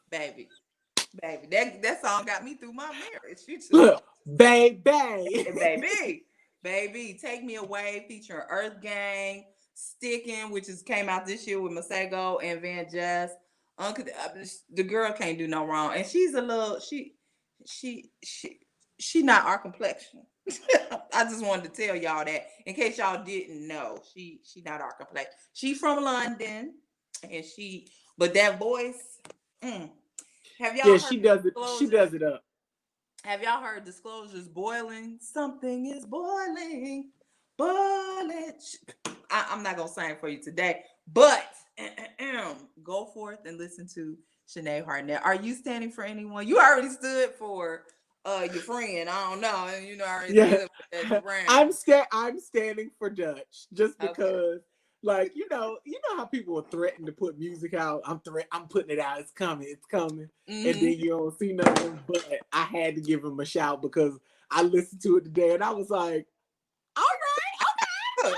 that song got me through my marriage. Look, baby, take me away, featuring Earth Gang, Stickin', which came out this year with Masego and VanJess. The girl can't do no wrong, and she's a little she not our complexion. I just wanted to tell y'all that in case y'all didn't know, she not our complexion. She from London, and but that voice. Have y'all? Yeah, she does it. She does it up. Have y'all heard Disclosure's boiling? Something is boiling. I'm not gonna sing for you today, but go forth and listen to Sinead Harnett. Are you standing for anyone? You already stood for your friend. I don't know. You know, I already stood for that friend. I'm standing for Dutch just because, like, you know how people will threaten to put music out. I'm putting it out. It's coming. And then you don't see nothing. But I had to give him a shout because I listened to it today and I was like, all right, okay.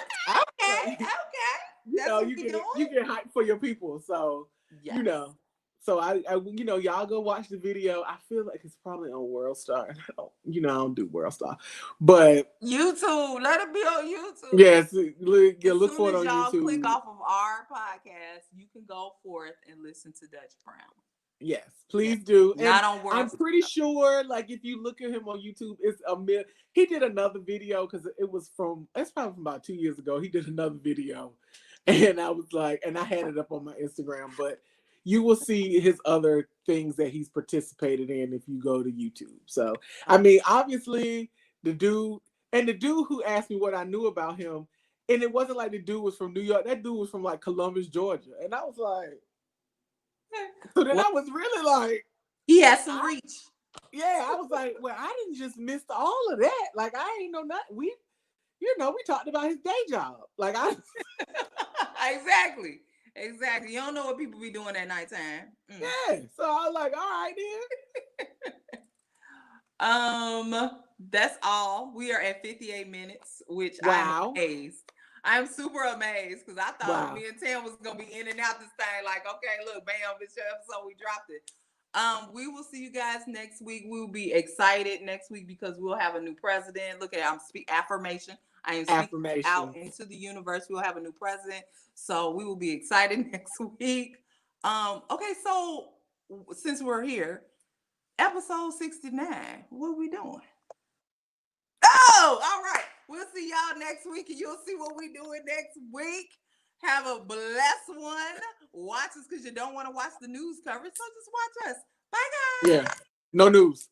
You know, you get hyped for your people, so you know. So I y'all go watch the video. I feel like it's probably on WorldStar. I don't do WorldStar, but YouTube. Let it be on YouTube. Yes, look for it on y'all YouTube. Click off of our podcast. You can go forth and listen to Dutch Brown. Yes, please do. And not on WorldStar. I'm pretty sure, like, if you look at him on YouTube, it's he did another video because it's probably from about 2 years ago. He did another video. And I was like, and I had it up on my Instagram, but you will see his other things that he's participated in if you go to YouTube. So, I mean, obviously, the dude who asked me what I knew about him, and it wasn't like the dude was from New York. That dude was from, like, Columbus, Georgia. And I was like, so then I was really like, he has some reach. Yeah, I was like, well, I didn't just miss all of that. Like, I ain't know nothing. We talked about his day job. Like, Exactly. You don't know what people be doing at nighttime. Yeah. So I was like, all right then. That's all. We are at 58 minutes, which wow. I'm amazed. I'm super amazed because I thought me and Tam was gonna be in and out this thing. Like, okay, look, bam, it's your episode. We dropped it. We will see you guys next week. We'll be excited next week because we'll have a new president. Look at affirmation. I am speaking out into the universe. We'll have a new president. So we will be excited next week. Okay, so since we're here, episode 69, what are we doing? Oh, all right. We'll see y'all next week and you'll see what we're doing next week. Have a blessed one. Watch us because you don't want to watch the news coverage. So just watch us. Bye, guys. Yeah. No news.